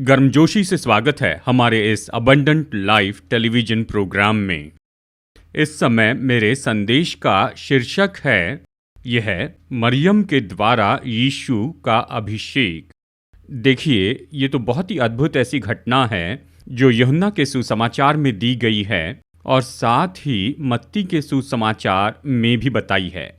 गर्मजोशी से स्वागत है हमारे इस अबंडेंट लाइफ टेलीविजन प्रोग्राम में। इस समय मेरे संदेश का शीर्षक है यह मरियम के द्वारा यीशु का अभिषेक। देखिए, ये तो बहुत ही अद्भुत ऐसी घटना है जो यूहन्ना के सुसमाचार में दी गई है और साथ ही मत्ती के सुसमाचार में भी बताई है।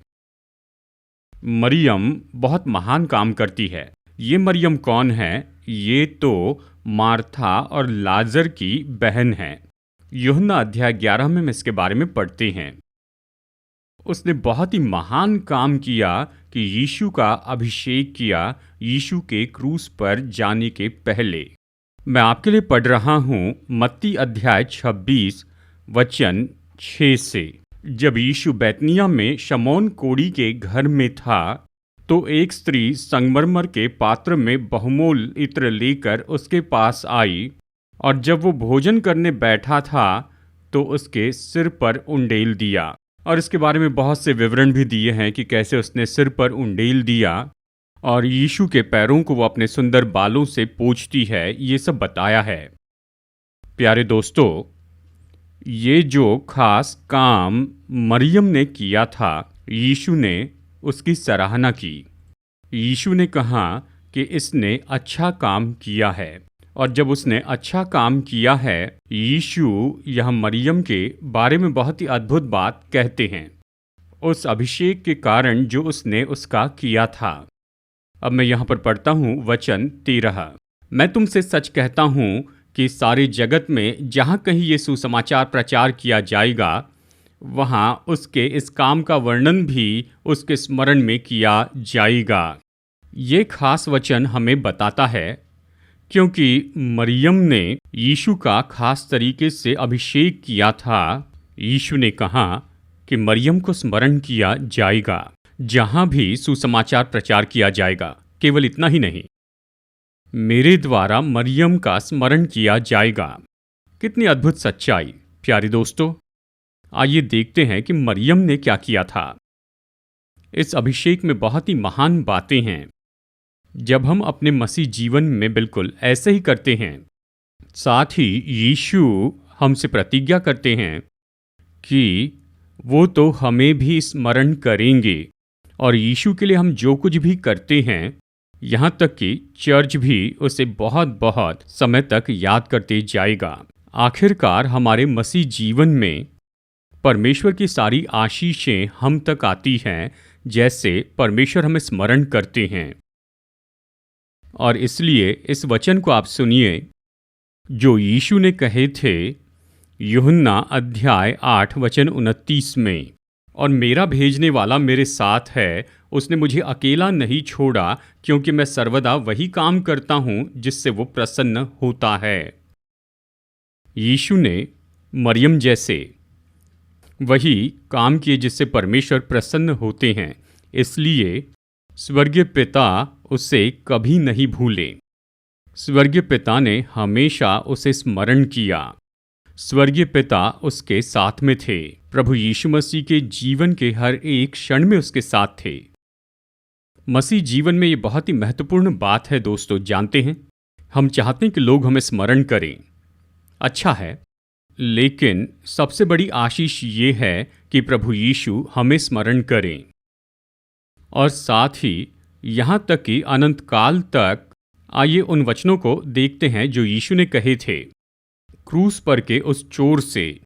मरियम बहुत महान काम करती है। ये मरियम कौन है? ये तो मार्था और लाजर की बहन है। यूहन्ना अध्याय 11 में इसके बारे में पढ़ते हैं। उसने बहुत ही महान काम किया कि यीशु का अभिषेक किया यीशु के क्रूस पर जाने के पहले। मैं आपके लिए पढ़ रहा हूँ मत्ती अध्याय 26 वचन 6 से। जब यीशु बैतनिय्याह में शमौन कोढ़ी के घर में था तो एक स्त्री संगमरमर के पात्र में बहुमूल इत्र लेकर उसके पास आई, और जब वो भोजन करने बैठा था तो उसके सिर पर उंडेल दिया। और इसके बारे में बहुत से विवरण भी दिए हैं कि कैसे उसने सिर पर उंडेल दिया और यीशु के पैरों को वो अपने सुंदर बालों से पोंछती है। ये सब बताया है। प्यारे दोस्तों, ये जो खास काम मरियम ने किया था, यीशु ने उसकी सराहना की। यीशु ने कहा कि इसने अच्छा काम किया है, और जब उसने अच्छा काम किया है, यीशु यह मरियम के बारे में बहुत ही अद्भुत बात कहते हैं, उस अभिषेक के कारण जो उसने उसका किया था। अब मैं यहाँ पर पढ़ता हूँ वचन 13। मैं तुमसे सच कहता हूँ कि सारे जगत में जहाँ कहीं ये सुसमाचार प्रचार किया जाएगा, वहाँ उसके इस काम का वर्णन भी उसके स्मरण में किया जाएगा। ये खास वचन हमें बताता है क्योंकि मरियम ने यीशु का खास तरीके से अभिषेक किया था। यीशु ने कहा कि मरियम को स्मरण किया जाएगा जहाँ भी सुसमाचार प्रचार किया जाएगा। केवल इतना ही नहीं, मेरे द्वारा मरियम का स्मरण किया जाएगा। कितनी अद्भुत सच्चाई। प्यारे दोस्तों, आइए देखते हैं कि मरियम ने क्या किया था। इस अभिषेक में बहुत ही महान बातें हैं। जब हम अपने मसीह जीवन में बिल्कुल ऐसे ही करते हैं, साथ ही यीशु हमसे प्रतिज्ञा करते हैं कि वो तो हमें भी स्मरण करेंगे, और यीशु के लिए हम जो कुछ भी करते हैं, यहाँ तक कि चर्च भी उसे बहुत बहुत समय तक याद करते जाएगा। आखिरकार हमारे मसीह जीवन में परमेश्वर की सारी आशीषें हम तक आती हैं जैसे परमेश्वर हमें स्मरण करते हैं। और इसलिए इस वचन को आप सुनिए जो यीशु ने कहे थे यूहन्ना अध्याय 8 वचन 29 में। और मेरा भेजने वाला मेरे साथ है, उसने मुझे अकेला नहीं छोड़ा, क्योंकि मैं सर्वदा वही काम करता हूँ जिससे वो प्रसन्न होता है। यीशु ने मरियम जैसे वही काम किए जिससे परमेश्वर प्रसन्न होते हैं, इसलिए स्वर्गीय पिता उसे कभी नहीं भूले। स्वर्गीय पिता ने हमेशा उसे स्मरण किया। स्वर्गीय पिता उसके साथ में थे। प्रभु यीशु मसीह के जीवन के हर एक क्षण में उसके साथ थे। मसीह जीवन में ये बहुत ही महत्वपूर्ण बात है दोस्तों। जानते हैं, हम चाहते हैं कि लोग हमें स्मरण करें। अच्छा है, लेकिन सबसे बड़ी आशीष ये है कि प्रभु यीशु हमें स्मरण करें, और साथ ही यहाँ तक कि अनंत काल तक। आइए उन वचनों को देखते हैं जो यीशु ने कहे थे क्रूस पर के उस चोर से।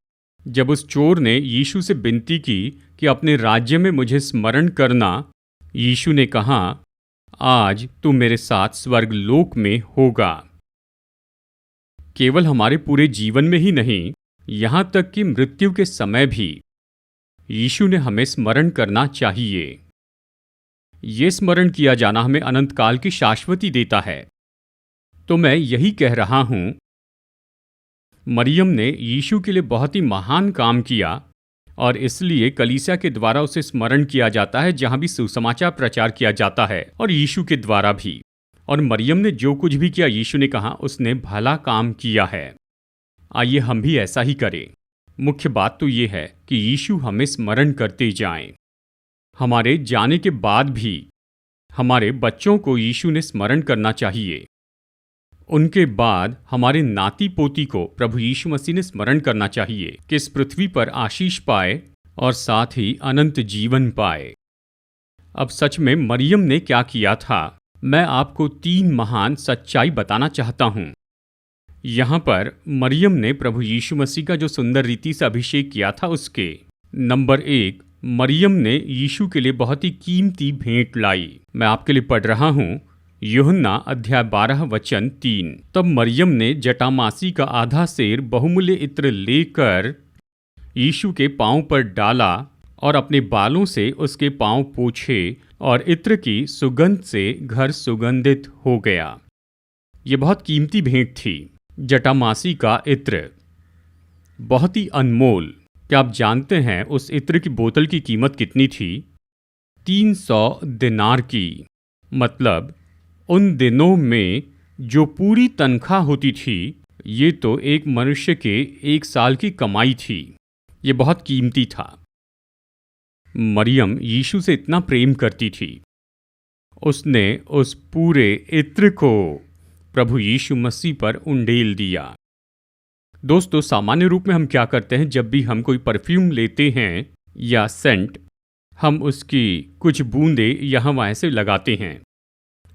जब उस चोर ने यीशु से विनती की कि अपने राज्य में मुझे स्मरण करना, यीशु ने कहा, आज तू मेरे साथ स्वर्गलोक में होगा। केवल हमारे पूरे जीवन में ही नहीं, यहाँ तक कि मृत्यु के समय भी यीशु ने हमें स्मरण करना चाहिए। ये स्मरण किया जाना हमें अनंत काल की शाश्वती देता है। तो मैं यही कह रहा हूँ, मरियम ने यीशु के लिए बहुत ही महान काम किया, और इसलिए कलीसिया के द्वारा उसे स्मरण किया जाता है जहाँ भी सुसमाचार प्रचार किया जाता है, और यीशु के द्वारा भी। और मरियम ने जो कुछ भी किया, यीशु ने कहा उसने भला काम किया है। आइए हम भी ऐसा ही करें। मुख्य बात तो ये है कि यीशु हमें स्मरण करते जाएं। हमारे जाने के बाद भी हमारे बच्चों को यीशु ने स्मरण करना चाहिए। उनके बाद हमारे नाती पोती को प्रभु यीशु मसीह ने स्मरण करना चाहिए कि इस पृथ्वी पर आशीष पाए और साथ ही अनंत जीवन पाए। अब सच में मरियम ने क्या किया था, मैं आपको 3 महान सच्चाई बताना चाहता हूँ। यहाँ पर मरियम ने प्रभु यीशु मसीह का जो सुंदर रीति से अभिषेक किया था उसके। नंबर 1, मरियम ने यीशु के लिए बहुत ही कीमती भेंट लाई। मैं आपके लिए पढ़ रहा हूँ, यूहन्ना अध्याय 12 वचन 3। तब मरियम ने जटामासी का आधा सेर बहुमूल्य इत्र लेकर यीशु के पांव पर डाला और अपने बालों से उसके पांव पोंछे और इत्र की सुगंध से घर सुगंधित हो गया। ये बहुत कीमती भेंट थी। जटामासी का इत्र बहुत ही अनमोल। क्या आप जानते हैं उस इत्र की बोतल की कीमत कितनी थी? 300 दिनार की। मतलब उन दिनों में जो पूरी तनख्वाह होती थी, ये तो एक मनुष्य के 1 साल की कमाई थी। ये बहुत कीमती था। मरियम यीशु से इतना प्रेम करती थी, उसने उस पूरे इत्र को प्रभु यीशु मसीह पर उंडेल दिया। दोस्तों, सामान्य रूप में हम क्या करते हैं, जब भी हम कोई परफ्यूम लेते हैं या सेंट, हम उसकी कुछ बूंदें यहाँ वहाँ से लगाते हैं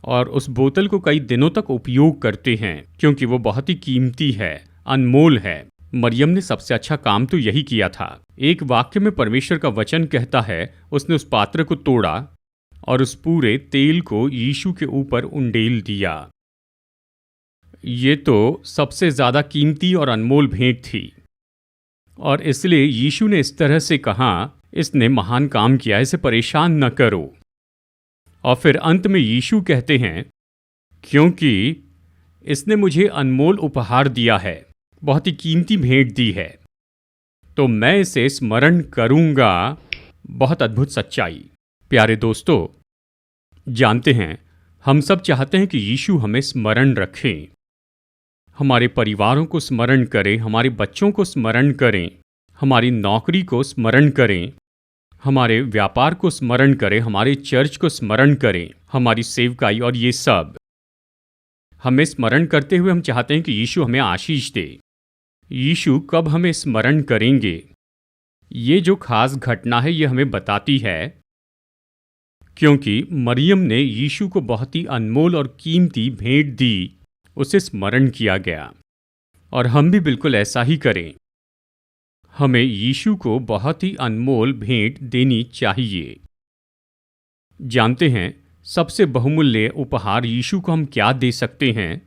और उस बोतल को कई दिनों तक उपयोग करते हैं क्योंकि वो बहुत ही कीमती है, अनमोल है। मरियम ने सबसे अच्छा काम तो यही किया था। एक वाक्य में परमेश्वर का वचन कहता है, उसने उस पात्र को तोड़ा और उस पूरे तेल को यीशु के ऊपर उंडेल दिया। ये तो सबसे ज्यादा कीमती और अनमोल भेंट थी और इसलिए यीशु ने इस तरह से कहा, इसने महान काम किया, इसे परेशान न करो। और फिर अंत में यीशु कहते हैं, क्योंकि इसने मुझे अनमोल उपहार दिया है, बहुत ही कीमती भेंट दी है, तो मैं इसे स्मरण करूंगा। बहुत अद्भुत सच्चाई। प्यारे दोस्तों, जानते हैं हम सब चाहते हैं कि यीशु हमें स्मरण रखें, हमारे परिवारों को स्मरण करें, हमारे बच्चों को स्मरण करें, हमारी नौकरी को स्मरण करें, हमारे व्यापार को स्मरण करें, हमारे चर्च को स्मरण करें, हमारी सेवकाई, और ये सब हमें स्मरण करते हुए हम चाहते हैं कि यीशु हमें आशीष दे। यीशु कब हमें स्मरण करेंगे, ये जो खास घटना है ये हमें बताती है, क्योंकि मरियम ने यीशु को बहुत ही अनमोल और कीमती भेंट दी, उसे स्मरण किया गया। और हम भी बिल्कुल ऐसा ही करें, हमें यीशु को बहुत ही अनमोल भेंट देनी चाहिए। जानते हैं सबसे बहुमूल्य उपहार यीशु को हम क्या दे सकते हैं?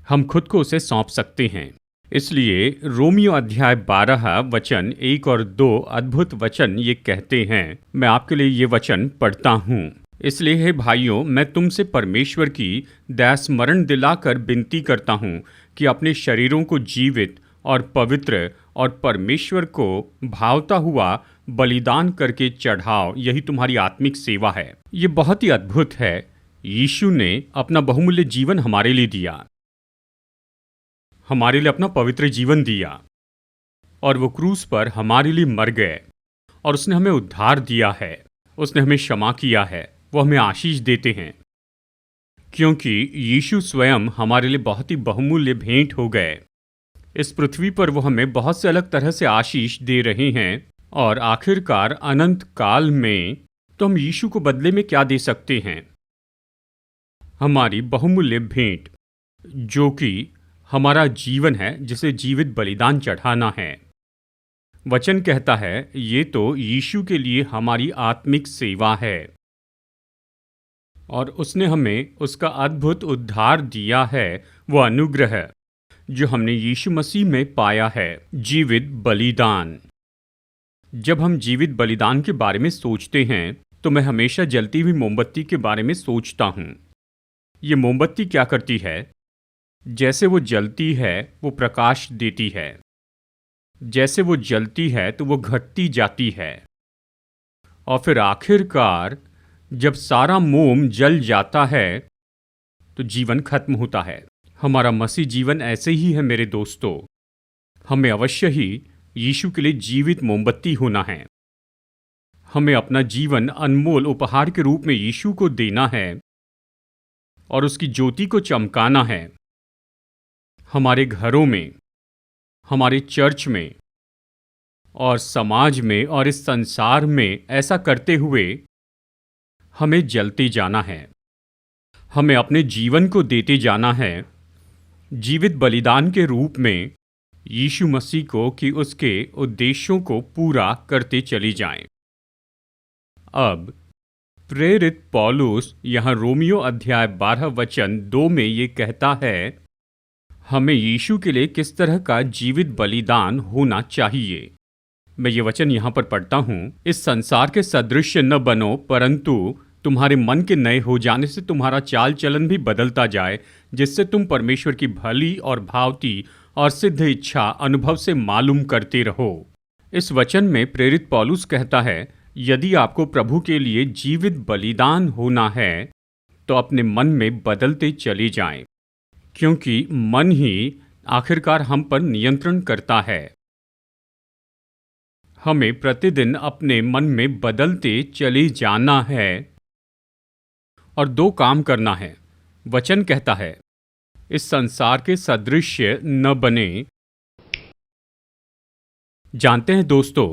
हम खुद को उसे सौंप सकते हैं। इसलिए रोमियो अध्याय 12 वचन 1 और 2 अद्भुत वचन ये कहते हैं। मैं आपके लिए ये वचन पढ़ता हूँ। इसलिए हे भाइयों, मैं तुमसे परमेश्वर की दया स्मरण दिलाकर विनती करता हूँ कि अपने शरीरों को जीवित और पवित्र और परमेश्वर को भावता हुआ बलिदान करके चढ़ाओ, यही तुम्हारी आत्मिक सेवा है। ये बहुत ही अद्भुत है। यीशु ने अपना बहुमूल्य जीवन हमारे लिए दिया, हमारे लिए अपना पवित्र जीवन दिया, और वो क्रूस पर हमारे लिए मर गए, और उसने हमें उद्धार दिया है, उसने हमें क्षमा किया है, वो हमें आशीष देते हैं, क्योंकि यीशु स्वयं हमारे लिए बहुत ही बहुमूल्य भेंट हो गए। इस पृथ्वी पर वो हमें बहुत से अलग तरह से आशीष दे रहे हैं, और आखिरकार अनंत काल में तो हम यीशु को बदले में क्या दे सकते हैं? हमारी बहुमूल्य भेंट, जो कि हमारा जीवन है, जिसे जीवित बलिदान चढ़ाना है। वचन कहता है ये तो यीशु के लिए हमारी आत्मिक सेवा है, और उसने हमें उसका अद्भुत उद्धार दिया है, वो अनुग्रह जो हमने यीशु मसीह में पाया है, जीवित बलिदान। जब हम जीवित बलिदान के बारे में सोचते हैं तो मैं हमेशा जलती हुई मोमबत्ती के बारे में सोचता हूँ। ये मोमबत्ती क्या करती है? जैसे वो जलती है वो प्रकाश देती है, जैसे वो जलती है तो वो घटती जाती है, और फिर आखिरकार जब सारा मोम जल जाता है तो जीवन खत्म होता है। हमारा मसीह जीवन ऐसे ही है मेरे दोस्तों। हमें अवश्य ही यीशु के लिए जीवित मोमबत्ती होना है। हमें अपना जीवन अनमोल उपहार के रूप में यीशु को देना है और उसकी ज्योति को चमकाना है। हमारे घरों में, हमारे चर्च में और समाज में और इस संसार में ऐसा करते हुए हमें जलते जाना है। हमें अपने जीवन को देते जाना है जीवित बलिदान के रूप में यीशु मसीह को, कि उसके उद्देश्यों को पूरा करते चली जाएं। अब प्रेरित पौलुस यहाँ रोमियो अध्याय 12 वचन 2 में ये कहता है, हमें यीशु के लिए किस तरह का जीवित बलिदान होना चाहिए। मैं ये वचन यहाँ पर पढ़ता हूँ, इस संसार के सदृश न बनो, परंतु तुम्हारे मन के नए हो जाने से तुम्हारा चाल चलन भी बदलता जाए, जिससे तुम परमेश्वर की भली और भावती और सिद्ध इच्छा अनुभव से मालूम करते रहो। इस वचन में प्रेरित पौलुस कहता है, यदि आपको प्रभु के लिए जीवित बलिदान होना है तो अपने मन में बदलते चले जाएं, क्योंकि मन ही आखिरकार हम पर नियंत्रण करता है। हमें प्रतिदिन अपने मन में बदलते चले जाना है और 2 काम करना है। वचन कहता है, इस संसार के सदृश्य न बने। जानते हैं दोस्तों,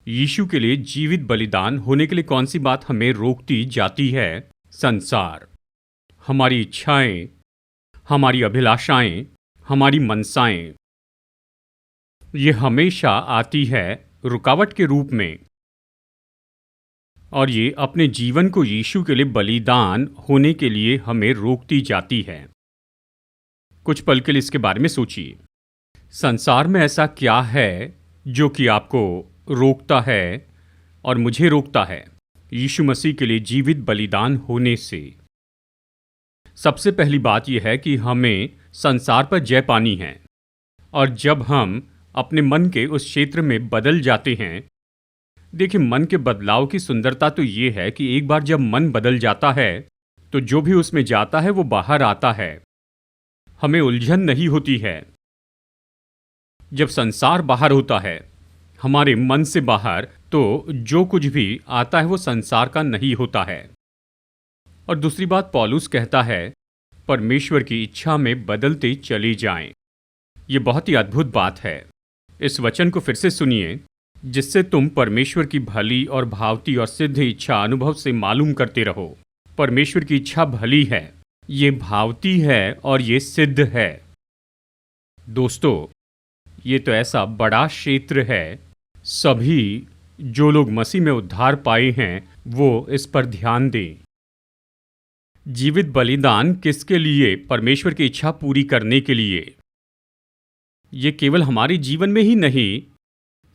यीशु के लिए जीवित बलिदान होने के लिए कौन सी बात हमें रोकती जाती है? संसार, हमारी इच्छाएं, हमारी अभिलाषाएं, हमारी मनसाएं। ये हमेशा आती है रुकावट के रूप में, और ये अपने जीवन को यीशु के लिए बलिदान होने के लिए हमें रोकती जाती है। कुछ पल के लिए इसके बारे में सोचिए। संसार में ऐसा क्या है जो कि आपको रोकता है और मुझे रोकता है यीशु मसीह के लिए जीवित बलिदान होने से? सबसे पहली बात यह है कि हमें संसार पर जय पानी है, और जब हम अपने मन के उस क्षेत्र में बदल जाते हैं, देखिए, मन के बदलाव की सुंदरता तो ये है कि एक बार जब मन बदल जाता है तो जो भी उसमें जाता है वो बाहर आता है। हमें उलझन नहीं होती है। जब संसार बाहर होता है हमारे मन से बाहर, तो जो कुछ भी आता है वो संसार का नहीं होता है। और दूसरी बात, पौलुस कहता है, परमेश्वर की इच्छा में बदलते चली जाएं। ये बहुत ही अद्भुत बात है। इस वचन को फिर से सुनिए, जिससे तुम परमेश्वर की भली और भावती और सिद्ध इच्छा अनुभव से मालूम करते रहो। परमेश्वर की इच्छा भली है, ये भावती है और ये सिद्ध है। दोस्तों, ये तो ऐसा बड़ा क्षेत्र है, सभी जो लोग मसीह में उद्धार पाए हैं वो इस पर ध्यान दें। जीवित बलिदान किसके लिए? परमेश्वर की इच्छा पूरी करने के लिए। ये केवल हमारे जीवन में ही नहीं,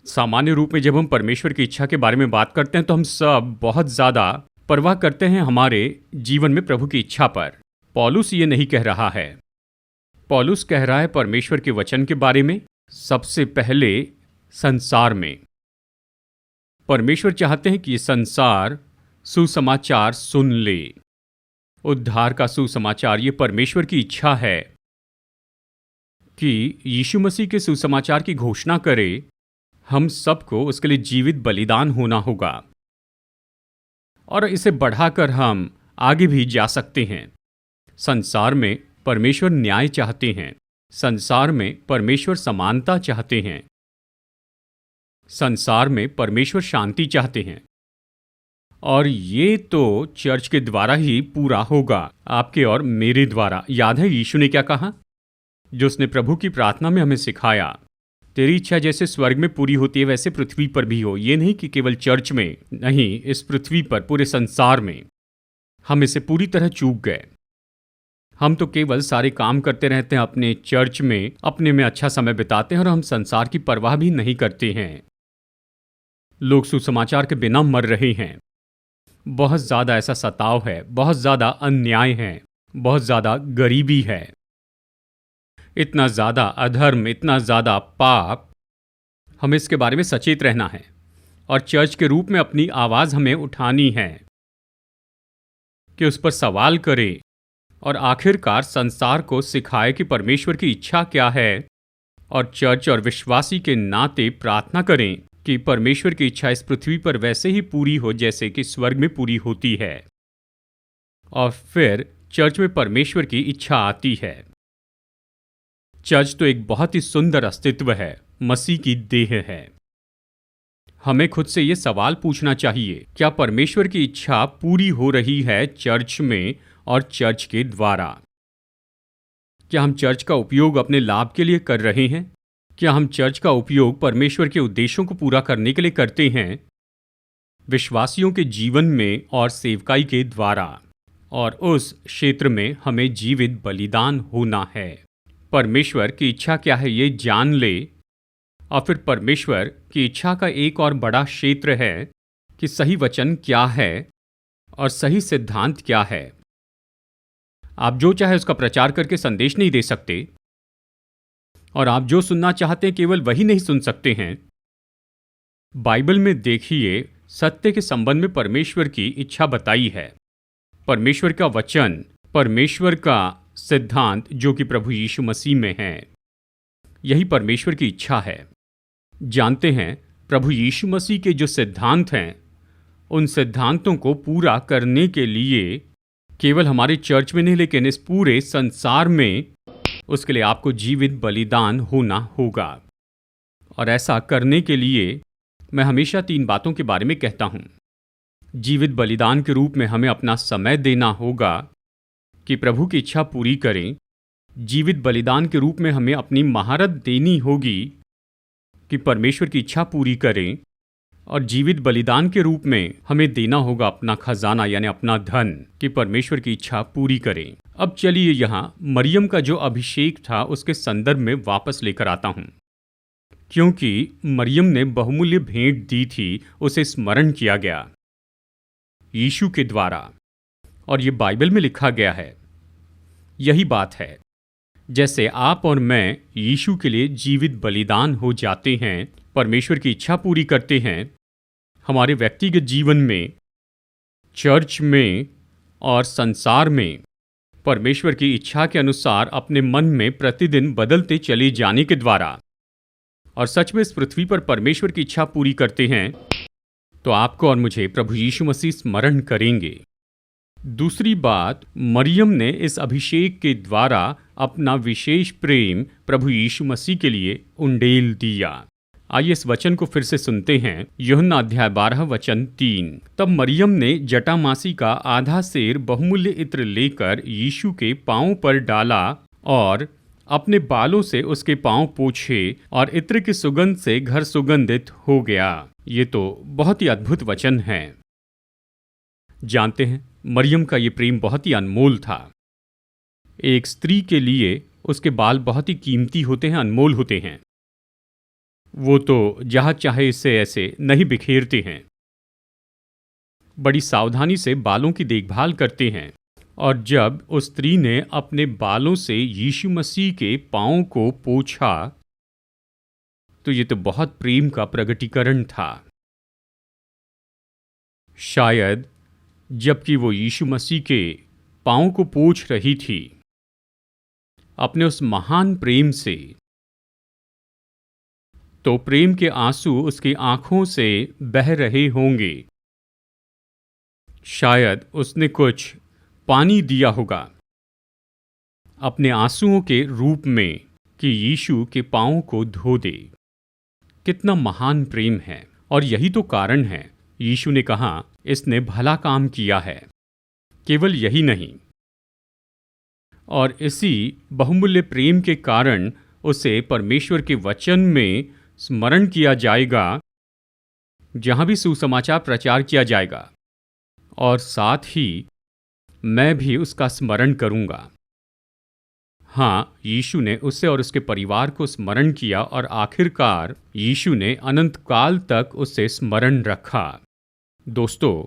सामान्य रूप में जब हम परमेश्वर की इच्छा के बारे में बात करते हैं तो हम सब बहुत ज़्यादा परवाह करते हैं हमारे जीवन में प्रभु की इच्छा पर। पौलुस ये नहीं कह रहा है। पौलुस कह रहा है परमेश्वर के वचन के बारे में। सबसे पहले संसार में परमेश्वर चाहते हैं कि ये संसार सुसमाचार सुन ले। उद्धार का सुसमाचार, ये परमेश्वर की इच्छा है कि यीशु मसीह के सुसमाचार की घोषणा करे। हम सबको उसके लिए जीवित बलिदान होना होगा, और इसे बढ़ाकर हम आगे भी जा सकते हैं। संसार में परमेश्वर न्याय चाहते हैं। संसार में परमेश्वर समानता चाहते हैं। संसार में परमेश्वर शांति चाहते हैं। और ये तो चर्च के द्वारा ही पूरा होगा, आपके और मेरे द्वारा। याद है यीशु ने क्या कहा, जो उसने प्रभु की प्रार्थना में हमें सिखाया, तेरी इच्छा जैसे स्वर्ग में पूरी होती है वैसे पृथ्वी पर भी हो। ये नहीं कि केवल चर्च में, नहीं, इस पृथ्वी पर, पूरे संसार में। हम इसे पूरी तरह चूक गए। हम तो केवल सारे काम करते रहते हैं अपने चर्च में, अपने में अच्छा समय बिताते हैं, और हम संसार की परवाह भी नहीं करते हैं। लोग सुसमाचार के बिना मर रहे हैं। बहुत ज़्यादा ऐसा सताव है, बहुत ज़्यादा अन्याय है, बहुत ज़्यादा गरीबी है, इतना ज़्यादा अधर्म, इतना ज़्यादा पाप। हमें इसके बारे में सचेत रहना है, और चर्च के रूप में अपनी आवाज़ हमें उठानी है कि उस पर सवाल करें, और आखिरकार संसार को सिखाए कि परमेश्वर की इच्छा क्या है, और चर्च और विश्वासी के नाते प्रार्थना करें कि परमेश्वर की इच्छा इस पृथ्वी पर वैसे ही पूरी हो जैसे कि स्वर्ग में पूरी होती है। और फिर चर्च में परमेश्वर की इच्छा आती है। चर्च तो एक बहुत ही सुंदर अस्तित्व है, मसीह की देह है। हमें खुद से ये सवाल पूछना चाहिए, क्या परमेश्वर की इच्छा पूरी हो रही है चर्च में और चर्च के द्वारा? क्या हम चर्च का उपयोग अपने लाभ के लिए कर रहे हैं? क्या हम चर्च का उपयोग परमेश्वर के उद्देश्यों को पूरा करने के लिए करते हैं? विश्वासियों के जीवन में और सेवकाई के द्वारा, और उस क्षेत्र में हमें जीवित बलिदान होना है। परमेश्वर की इच्छा क्या है ये जान ले, और फिर परमेश्वर की इच्छा का एक और बड़ा क्षेत्र है कि सही वचन क्या है और सही सिद्धांत क्या है। आप जो चाहे उसका प्रचार करके संदेश नहीं दे सकते, और आप जो सुनना चाहते हैं केवल वही नहीं सुन सकते हैं। बाइबल में देखिए, सत्य के संबंध में परमेश्वर की इच्छा बताई है। परमेश्वर का वचन, परमेश्वर का सिद्धांत जो कि प्रभु यीशु मसीह में है, यही परमेश्वर की इच्छा है। जानते हैं, प्रभु यीशु मसीह के जो सिद्धांत हैं, उन सिद्धांतों को पूरा करने के लिए केवल हमारे चर्च में नहीं लेकिन इस पूरे संसार में उसके लिए आपको जीवित बलिदान होना होगा। और ऐसा करने के लिए मैं हमेशा 3 बातों के बारे में कहता हूँ। जीवित बलिदान के रूप में हमें अपना समय देना होगा कि प्रभु की इच्छा पूरी करें। जीवित बलिदान के रूप में हमें अपनी महारत देनी होगी कि परमेश्वर की इच्छा पूरी करें। और जीवित बलिदान के रूप में हमें देना होगा अपना खजाना यानी अपना धन कि परमेश्वर की इच्छा पूरी करें। अब चलिए यहाँ मरियम का जो अभिषेक था उसके संदर्भ में वापस लेकर आता हूँ, क्योंकि मरियम ने बहुमूल्य भेंट दी थी, उसे स्मरण किया गया यीशु के द्वारा, और ये बाइबल में लिखा गया है। यही बात है, जैसे आप और मैं यीशु के लिए जीवित बलिदान हो जाते हैं, परमेश्वर की इच्छा पूरी करते हैं, हमारे व्यक्तिगत जीवन में, चर्च में और संसार में परमेश्वर की इच्छा के अनुसार अपने मन में प्रतिदिन बदलते चले जाने के द्वारा, और सच में इस पृथ्वी पर परमेश्वर की इच्छा पूरी करते हैं, तो आपको और मुझे प्रभु यीशु मसीह स्मरण करेंगे। दूसरी बात, मरियम ने इस अभिषेक के द्वारा अपना विशेष प्रेम प्रभु यीशु मसीह के लिए उंडेल दिया। आइए इस वचन को फिर से सुनते हैं। यूहन्ना अध्याय 12 वचन 3। तब मरियम ने जटामासी का आधा सेर बहुमूल्य इत्र लेकर यीशु के पांवों पर डाला और अपने बालों से उसके पांव पोंछे, और इत्र की सुगंध से घर सुगंधित हो गया। ये तो बहुत ही अद्भुत वचन है। जानते हैं, मरियम का ये प्रेम बहुत ही अनमोल था। एक स्त्री के लिए उसके बाल बहुत ही कीमती होते हैं, अनमोल होते हैं। वो तो जहाँ चाहे इसे ऐसे नहीं बिखेरते हैं, बड़ी सावधानी से बालों की देखभाल करते हैं। और जब उस स्त्री ने अपने बालों से यीशु मसीह के पांवों को पोंछा, तो ये तो बहुत प्रेम का प्रगटीकरण था। शायद जबकि वो यीशु मसीह के पांवों को पोंछ रही थी अपने उस महान प्रेम से, तो प्रेम के आंसू उसकी आंखों से बह रहे होंगे। शायद उसने कुछ पानी दिया होगा अपने आंसुओं के रूप में कि यीशु के पांवों को धो दे। कितना महान प्रेम है। और यही तो कारण है यीशु ने कहा, इसने भला काम किया है। केवल यही नहीं, और इसी बहुमूल्य प्रेम के कारण उसे परमेश्वर के वचन में स्मरण किया जाएगा जहां भी सुसमाचार प्रचार किया जाएगा, और साथ ही मैं भी उसका स्मरण करूंगा। हाँ, यीशु ने उसे और उसके परिवार को स्मरण किया, और आखिरकार यीशु ने अनंत काल तक उसे स्मरण रखा। दोस्तों,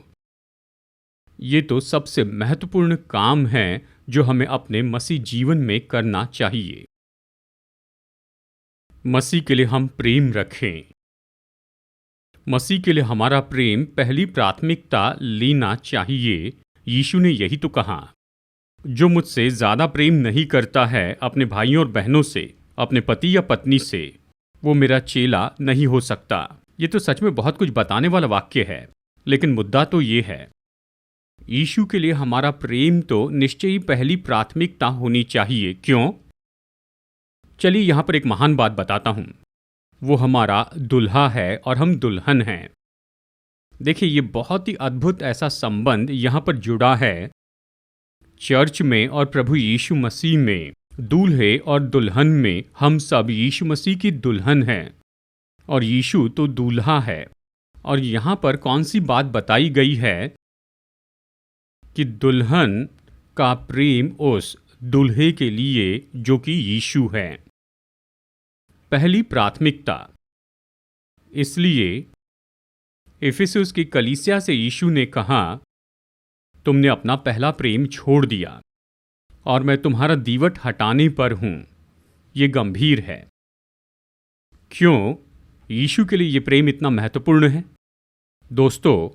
ये तो सबसे महत्वपूर्ण काम है जो हमें अपने मसीह जीवन में करना चाहिए। मसीह के लिए हम प्रेम रखें। मसीह के लिए हमारा प्रेम पहली प्राथमिकता लेना चाहिए। यीशु ने यही तो कहा, जो मुझसे ज़्यादा प्रेम नहीं करता है अपने भाइयों और बहनों से, अपने पति या पत्नी से, वो मेरा चेला नहीं हो सकता। ये तो सच में बहुत कुछ बताने वाला वाक्य है, लेकिन मुद्दा तो ये है, यीशु के लिए हमारा प्रेम तो निश्चय ही पहली प्राथमिकता होनी चाहिए। क्यों? चलिए यहाँ पर एक महान बात बताता हूँ। वो हमारा दूल्हा है और हम दुल्हन हैं। देखिए, ये बहुत ही अद्भुत ऐसा संबंध यहाँ पर जुड़ा है चर्च में और प्रभु यीशु मसीह में। दूल्हे और दुल्हन में हम सब यीशु मसीह की दुल्हन हैं और यीशु तो दूल्हा है। और यहाँ पर कौन सी बात बताई गई है कि दुल्हन का प्रेम उस दूल्हे के लिए जो कि यीशु है। पहली प्राथमिकता। इसलिए इफिसुस की कलीसिया से यीशु ने कहा, तुमने अपना पहला प्रेम छोड़ दिया और मैं तुम्हारा दीवट हटाने पर हूं। ये गंभीर है। क्यों यीशु के लिए ये प्रेम इतना महत्वपूर्ण है? दोस्तों,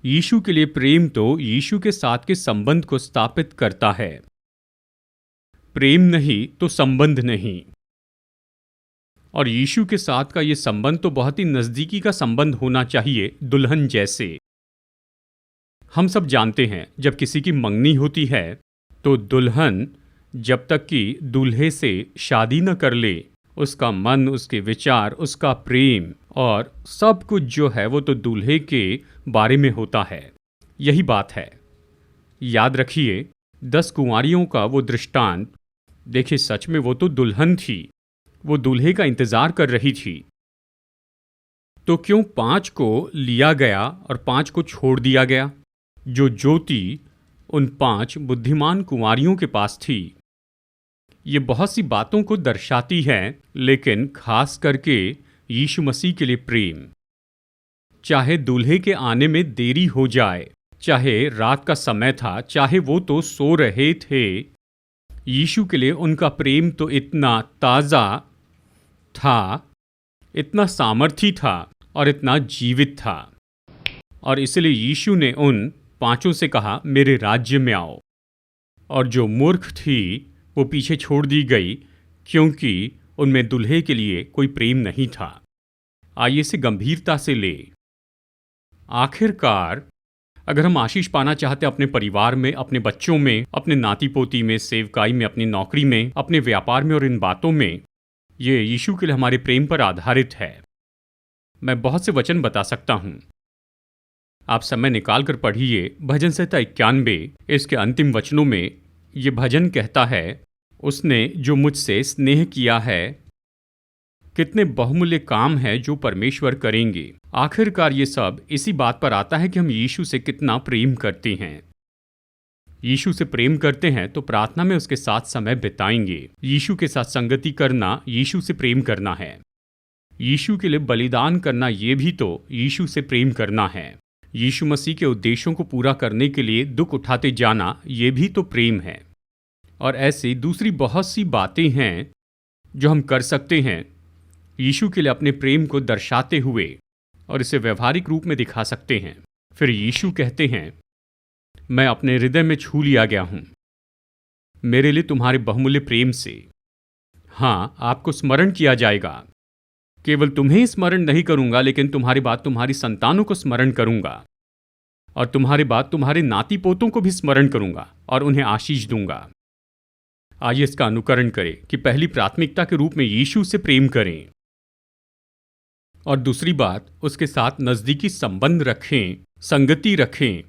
यीशु के लिए प्रेम तो यीशु के साथ के संबंध को स्थापित करता है। प्रेम नहीं तो संबंध नहीं। और यीशु के साथ का ये संबंध तो बहुत ही नजदीकी का संबंध होना चाहिए, दुल्हन जैसे। हम सब जानते हैं, जब किसी की मंगनी होती है तो दुल्हन जब तक कि दूल्हे से शादी न कर ले, उसका मन, उसके विचार, उसका प्रेम और सब कुछ जो है वो तो दूल्हे के बारे में होता है। यही बात है। याद रखिए 10 कुंवारियों का वो दृष्टांत। देखिए, सच में वो तो दुल्हन थी, वो दूल्हे का इंतजार कर रही थी। तो क्यों 5 को लिया गया और 5 को छोड़ दिया गया? जो ज्योति उन 5 बुद्धिमान कुंवारियों के पास थी। ये बहुत सी बातों को दर्शाती है, लेकिन खास करके यीशु मसीह के लिए प्रेम। चाहे दूल्हे के आने में देरी हो जाए, चाहे रात का समय था, चाहे वो तो सो रहे थे, यीशु के लिए उनका प्रेम तो इतना ताज़ा था, इतना सामर्थी था और इतना जीवित था। और इसलिए यीशु ने उन 5 से कहा, मेरे राज्य में आओ। और जो मूर्ख थी वो पीछे छोड़ दी गई, क्योंकि उनमें दूल्हे के लिए कोई प्रेम नहीं था। आइए इसे गंभीरता से ले। आखिरकार अगर हम आशीष पाना चाहते हैं अपने परिवार में, अपने बच्चों में, अपने नाती पोती में, सेवकाई में, अपनी नौकरी में, अपने व्यापार में और इन बातों में, ये यीशु के लिए हमारे प्रेम पर आधारित है। मैं बहुत से वचन बता सकता हूं। आप समय निकाल कर पढ़िए भजन संहिता 91। इसके अंतिम वचनों में ये भजन कहता है, उसने जो मुझसे स्नेह किया है। कितने बहुमूल्य काम है जो परमेश्वर करेंगे। आखिरकार ये सब इसी बात पर आता है कि हम यीशु से कितना प्रेम करते हैं। यीशु से प्रेम करते हैं तो प्रार्थना में उसके साथ समय बिताएंगे। यीशु के साथ संगति करना यीशु से प्रेम करना है। यीशु के लिए बलिदान करना ये भी तो यीशु से प्रेम करना है। यीशु मसीह के उद्देश्यों को पूरा करने के लिए दुख उठाते जाना ये भी तो प्रेम है। और ऐसी दूसरी बहुत सी बातें हैं जो हम कर सकते हैं यीशु के लिए अपने प्रेम को दर्शाते हुए और इसे व्यवहारिक रूप में दिखा सकते हैं। फिर यीशु कहते हैं, मैं अपने हृदय में छू लिया गया हूं मेरे लिए तुम्हारे बहुमूल्य प्रेम से। हाँ, आपको स्मरण किया जाएगा। केवल तुम्हें ही स्मरण नहीं करूंगा, लेकिन तुम्हारी बात तुम्हारी संतानों को स्मरण करूंगा और तुम्हारी बात तुम्हारे नाती पोतों को भी स्मरण करूंगा और उन्हें आशीष दूंगा। आइए इसका अनुकरण करें कि पहली प्राथमिकता के रूप में यीशु से प्रेम करें और दूसरी बात, उसके साथ नजदीकी संबंध रखें, संगति रखें,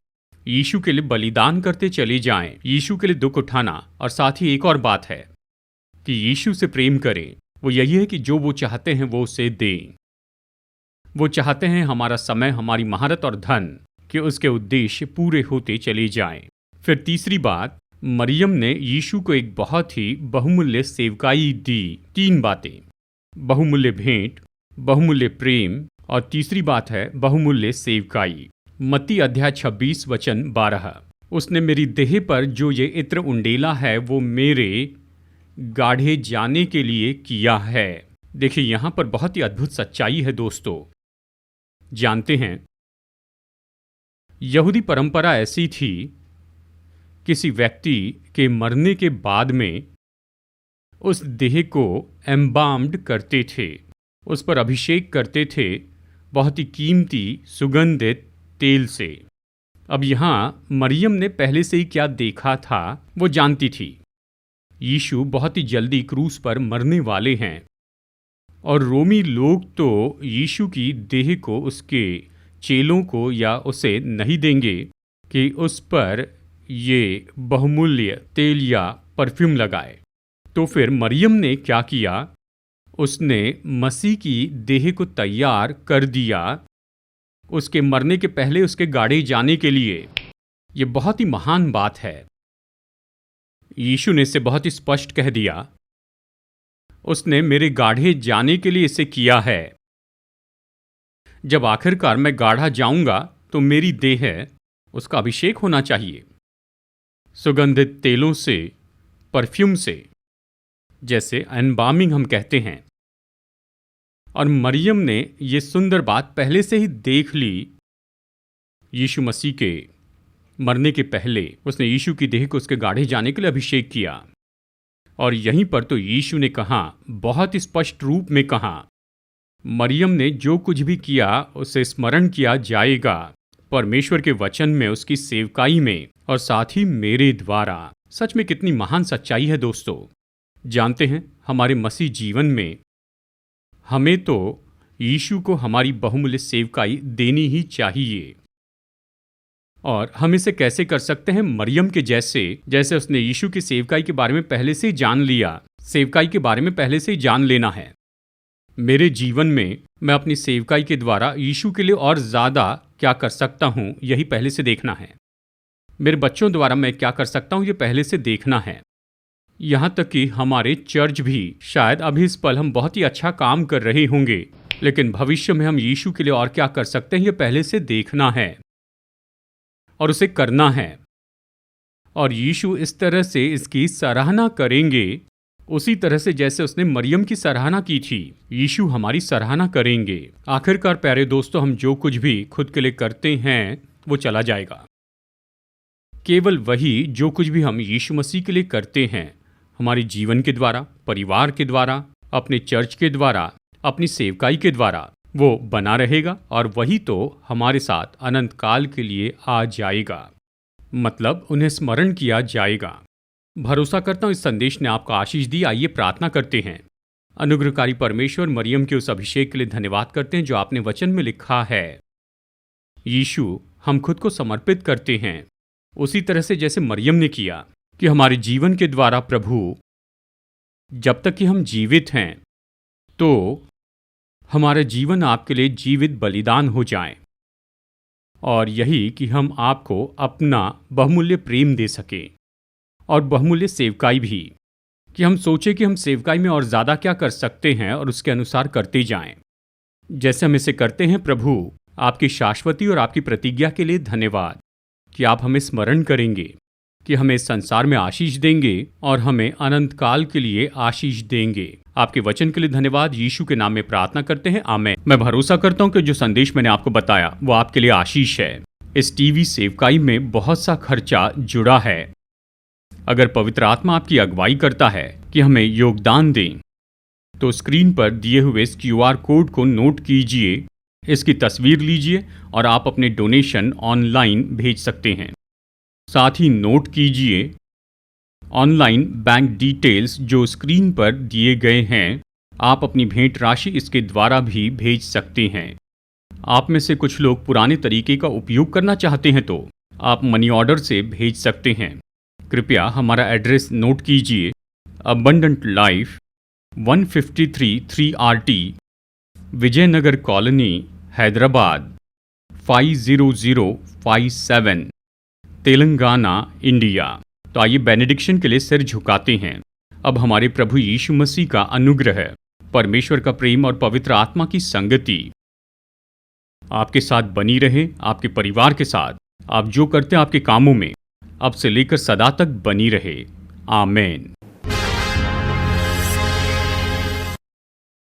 यीशु के लिए बलिदान करते चले जाएं, यीशु के लिए दुख उठाना। और साथ ही एक और बात है कि यीशु से प्रेम करें, वो यही है कि जो वो चाहते हैं वो उसे दें। वो चाहते हैं हमारा समय, हमारी महारत और धन, कि उसके उद्देश्य पूरे होते चले जाएं। फिर तीसरी बात, मरियम ने यीशु को एक बहुत ही बहुमूल्य सेवकाई दी। 3 बातें, बहुमूल्य भेंट, बहुमूल्य प्रेम और तीसरी बात है बहुमूल्य सेवकाई। मत्ती अध्याय 26 वचन 12। उसने मेरी देह पर जो ये इत्र उंडेला है वो मेरे गाढ़े जाने के लिए किया है। देखिए, यहां पर बहुत ही अद्भुत सच्चाई है दोस्तों। जानते हैं, यहूदी परंपरा ऐसी थी, किसी व्यक्ति के मरने के बाद में उस देह को एम्बाम्ड करते थे, उस पर अभिषेक करते थे बहुत ही कीमती सुगंधित तेल से। अब यहाँ मरियम ने पहले से ही क्या देखा था वो जानती थी। यीशु बहुत ही जल्दी क्रूस पर मरने वाले हैं और रोमी लोग तो यीशु की देह को उसके चेलों को या उसे नहीं देंगे कि उस पर ये बहुमूल्य तेल या परफ्यूम लगाए। तो फिर मरियम ने क्या किया? उसने मसीह की देह को तैयार कर दिया उसके मरने के पहले उसके गाड़े जाने के लिए। ये बहुत ही महान बात है। यीशु ने इसे बहुत ही स्पष्ट कह दिया, उसने मेरे गाढ़े जाने के लिए इसे किया है। जब आखिरकार मैं गाढ़ा जाऊंगा तो मेरी देह उसका अभिषेक होना चाहिए, सुगंधित तेलों से, परफ्यूम से, जैसे एम्बामिंग हम कहते हैं। और मरियम ने यह सुंदर बात पहले से ही देख ली। यीशु मसीह के मरने के पहले उसने यीशु की देह को उसके गाढ़े जाने के लिए अभिषेक किया। और यहीं पर तो यीशु ने कहा, बहुत स्पष्ट रूप में कहा, मरियम ने जो कुछ भी किया उसे स्मरण किया जाएगा परमेश्वर के वचन में, उसकी सेवकाई में और साथ ही मेरे द्वारा। सच में कितनी महान सच्चाई है दोस्तों। जानते हैं, हमारे मसीह जीवन में हमें तो यीशु को हमारी बहुमूल्य सेवकाई देनी ही चाहिए। और हम इसे कैसे कर सकते हैं? मरियम के जैसे उसने यीशु की सेवकाई के बारे में पहले से ही जान लिया। सेवकाई के बारे में पहले से ही जान लेना है। मेरे जीवन में मैं अपनी सेवकाई के द्वारा यीशु के लिए और ज़्यादा क्या कर सकता हूँ, यही पहले से देखना है। मेरे बच्चों द्वारा मैं क्या कर सकता हूँ, ये पहले से देखना है। यहाँ तक कि हमारे चर्च भी, शायद अभी इस पल हम बहुत ही अच्छा काम कर रहे होंगे, लेकिन भविष्य में हम यीशु के लिए और क्या कर सकते हैं, ये पहले से देखना है और उसे करना है। और यीशु इस तरह से इसकी सराहना करेंगे, उसी तरह से जैसे उसने मरियम की सराहना की थी, यीशु हमारी सराहना करेंगे। आखिरकार प्यारे दोस्तों, हम जो कुछ भी खुद के लिए करते हैं वो चला जाएगा। केवल वही जो कुछ भी हम यीशु मसीह के लिए करते हैं, हमारे जीवन के द्वारा, परिवार के द्वारा, अपने चर्च के द्वारा, अपनी सेवकाई के द्वारा, वो बना रहेगा और वही तो हमारे साथ अनंत काल के लिए आ जाएगा। मतलब उन्हें स्मरण किया जाएगा। भरोसा करता हूँ इस संदेश ने आपको आशीष दी। आइए प्रार्थना करते हैं। अनुग्रहकारी परमेश्वर, मरियम के उस अभिषेक के लिए धन्यवाद करते हैं जो आपने वचन में लिखा है। यीशु, हम खुद को समर्पित करते हैं उसी तरह से जैसे मरियम ने किया, कि हमारे जीवन के द्वारा प्रभु, जब तक कि हम जीवित हैं तो हमारा जीवन आपके लिए जीवित बलिदान हो जाए, और यही कि हम आपको अपना बहुमूल्य प्रेम दे सकें और बहुमूल्य सेवकाई भी, कि हम सोचें कि हम सेवकाई में और ज़्यादा क्या कर सकते हैं और उसके अनुसार करते जाएं। जैसे हम इसे करते हैं प्रभु, आपकी शाश्वती और आपकी प्रतिज्ञा के लिए धन्यवाद कि आप हमें स्मरण करेंगे, कि हमें इस संसार में आशीष देंगे और हमें अनंत काल के लिए आशीष देंगे। आपके वचन के लिए धन्यवाद। यीशु के नाम में प्रार्थना करते हैं, आमीन। मैं भरोसा करता हूं कि जो संदेश मैंने आपको बताया वो आपके लिए आशीष है। इस टीवी सेवकाई में बहुत सा खर्चा जुड़ा है। अगर पवित्र आत्मा आपकी अगुवाई करता है कि हमें योगदान दें, तो स्क्रीन पर दिए हुए इस QR कोड को नोट कीजिए, इसकी तस्वीर लीजिए और आप अपने डोनेशन ऑनलाइन भेज सकते हैं। साथ ही नोट कीजिए ऑनलाइन बैंक डिटेल्स जो स्क्रीन पर दिए गए हैं। आप अपनी भेंट राशि इसके द्वारा भी भेज सकते हैं। आप में से कुछ लोग पुराने तरीके का उपयोग करना चाहते हैं तो आप मनी ऑर्डर से भेज सकते हैं। कृपया हमारा एड्रेस नोट कीजिए, abundant life 153 3RT, Vijayanagar colony, Hyderabad 50057, Telangana, India. तो आइए बेनेडिक्शन के लिए सिर झुकाते हैं। अब हमारे प्रभु यीशु मसीह का अनुग्रह, परमेश्वर का प्रेम और पवित्र आत्मा की संगति आपके साथ बनी रहे, आपके परिवार के साथ, आप जो करते हैं आपके कामों में अब से लेकर सदा तक बनी रहे। आमीन।